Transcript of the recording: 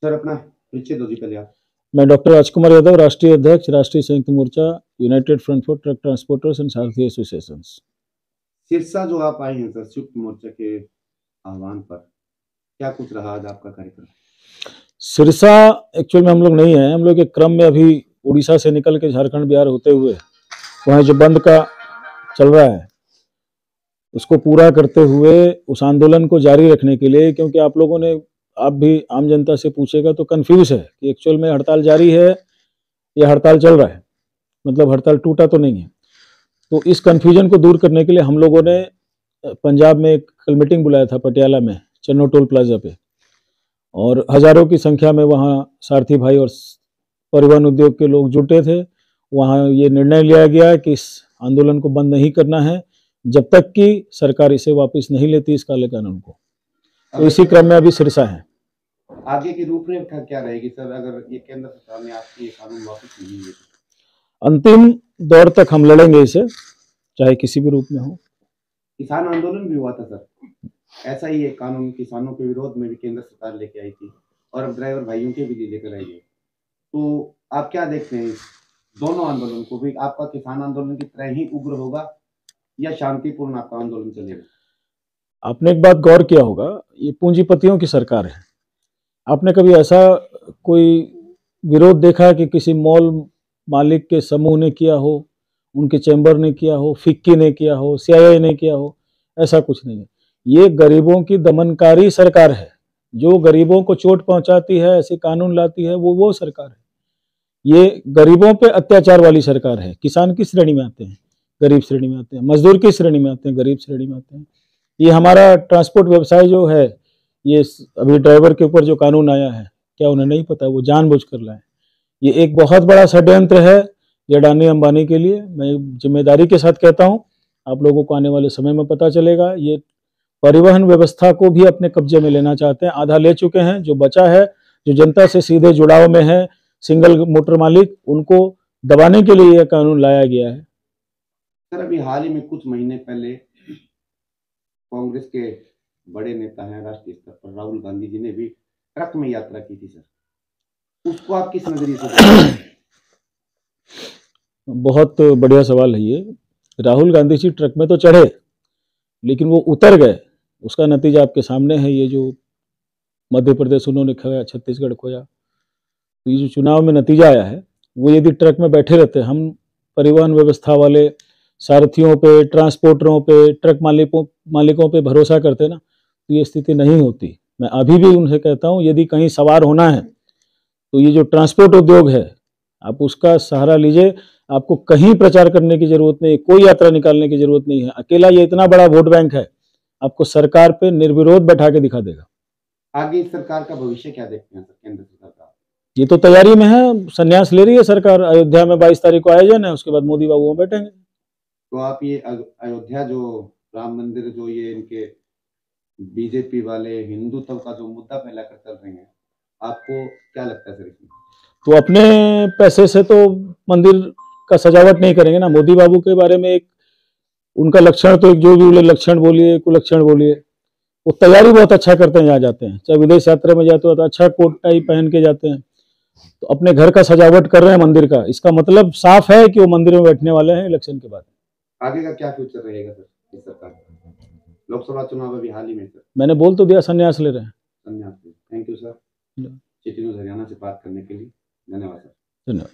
Sir अपना परिचय दो जी पहले आप। मैं डॉक्टर राजकुमार यादव, राष्ट्रीय अध्यक्ष, राष्ट्रीय संयुक्त मोर्चा, united front for truck transporters and Sarathi associations. Sirsa जो आप आए हैं सर संयुक्त मोर्चा के आह्वान पर, क्या कुछ रहा आज आपका कार्यक्रम? सिरसा एक्चुअल में हम लोग नहीं हैं, हम लोग एक क्रम में अभी उड़ीसा से निकल के झारखंड बिहार होते हुए वहाँ जो बंद का चल रहा है उसको पूरा करते हुए उस आंदोलन को जारी रखने के लिए, क्योंकि आप लोगों ने, आप भी आम जनता से पूछेगा तो कंफ्यूज है कि एक्चुअल में हड़ताल जारी है या हड़ताल चल रहा है, मतलब हड़ताल टूटा तो नहीं है। तो इस कन्फ्यूजन को दूर करने के लिए हम लोगों ने पंजाब में एक कल मीटिंग बुलाया था पटियाला में चन्नो टोल प्लाजा पे, और हजारों की संख्या में वहाँ सारथी भाई और परिवहन उद्योग के लोग जुटे थे। वहाँ ये निर्णय लिया गया कि इस आंदोलन को बंद नहीं करना है जब तक कि सरकार इसे वापस नहीं लेती, इस काले कानून को। तो इसी क्रम में अभी सिरसा है। आगे की रूपरेखा क्या रहेगी सर, अगर ये केंद्र सरकार ने आपकी कानून वापस नहीं लिए? अंतिम दौर तक हम लड़ेंगे इसे, चाहे किसी भी रूप में हो। किसान आंदोलन भी हुआ था सर, ऐसा ही एक कानून किसानों के विरोध में भी केंद्र सरकार लेके आई थी, और अब ड्राइवर भाइयों के भी लेकर आई है। तो आप क्या देखते हैं दोनों आंदोलन को भी? आपका किसान आंदोलन की तरह ही उग्र होगा या शांतिपूर्ण आपका आंदोलन चलेगा? आपने एक बात गौर किया होगा, ये पूंजीपतियों की सरकार है। आपने कभी ऐसा कोई विरोध देखा कि किसी मॉल मालिक के समूह ने किया हो, उनके चैम्बर ने किया हो, फिक्की ने किया हो, सीआईआई ने किया हो? ऐसा कुछ नहीं है। ये गरीबों की दमनकारी सरकार है, जो गरीबों को चोट पहुंचाती है, ऐसे कानून लाती है, वो सरकार है। ये गरीबों पे अत्याचार वाली सरकार है। किसान किस श्रेणी में आते हैं? गरीब श्रेणी में आते हैं। मजदूर किस श्रेणी में आते हैं? गरीब श्रेणी में आते हैं। ये हमारा ट्रांसपोर्ट व्यवसाय जो है, ये अभी ड्राइवर के ऊपर जो कानून आया है, क्या उन्हें नहीं पता? वो जानबूझकर लाए। ये एक बहुत बड़ा षड्यंत्र है ये अडानी अंबानी के लिए। मैं जिम्मेदारी के साथ कहता हूँ, आप लोगों को आने वाले समय में पता चलेगा। ये परिवहन व्यवस्था को भी अपने कब्जे में लेना चाहते हैं, आधा ले चुके हैं। जो बचा है, जो जनता से सीधे जुड़ाव में है, सिंगल मोटर मालिक, उनको दबाने के लिए यह कानून लाया गया है। सर अभी हाल ही में कुछ महीने पहले कांग्रेस के बड़े नेता हैं राष्ट्रीय स्तर पर राहुल गांधी जी ने भी ट्रक में यात्रा की थी सर, उसको आप किस नजरिए से देखते हैं? बहुत बढ़िया सवाल है ये। राहुल गांधी जी ट्रक में तो चढ़े, लेकिन वो उतर गए। उसका नतीजा आपके सामने है। ये जो मध्य प्रदेश उन्होंने खोया, छत्तीसगढ़ खोया, तो ये जो चुनाव में नतीजा आया है, वो यदि ट्रक में बैठे रहते, हम परिवहन व्यवस्था वाले सारथियों पे, ट्रांसपोर्टरों पे, ट्रक मालिकों पे भरोसा करते ना, तो ये स्थिति नहीं होती। मैं अभी भी उनसे कहता हूँ, यदि कहीं सवार होना है तो ये जो ट्रांसपोर्ट उद्योग है, आप उसका सहारा लीजिए। आपको कहीं प्रचार करने की जरूरत नहीं, कोई यात्रा निकालने की जरूरत नहीं है। अकेला ये इतना बड़ा वोट बैंक है, आपको सरकार पे निर्विरोध बैठा के दिखा देगा। आगे इस सरकार का भविष्य क्या देखते हैं सर, केंद्र सरकार का? ये तो तैयारी में है, संन्यास ले रही है सरकार। अयोध्या में 22 तारीख को आयोजन है, उसके बाद मोदी बाबू वहाँ बैठेंगे। तो आप ये अयोध्या जो राम मंदिर, जो ये इनके बीजेपी वाले हिंदुत्व का जो मुद्दा फैलाकर चल रहे हैं, आपको क्या लगता है सर इसमें? तो अपने पैसे से तो मंदिर का सजावट नहीं करेंगे ना। मोदी बाबू के बारे में एक उनका लक्षण, तो एक जो भी लक्षण बोलिए, कुलक्षण बोलिए, वो तैयारी बहुत अच्छा करते हैं। जहाँ जाते हैं, चाहे विदेश यात्रा में जाते हो तो अच्छा कोट टाई पहन के जाते हैं। तो अपने घर का सजावट कर रहे हैं मंदिर का, इसका मतलब साफ है कि वो मंदिर में बैठने वाले हैं इलेक्शन के बाद। आगे का क्या फ्यूचर रहेगा सर इस सरकार का? लोकसभा चुनाव अभी हाल ही में सर। मैंने बोल तो दिया, संन्यास ले रहे हैं। संन्यास। Thank you sir, city news Haryana से बात करने के लिए। धन्यवाद सर। धन्यवाद।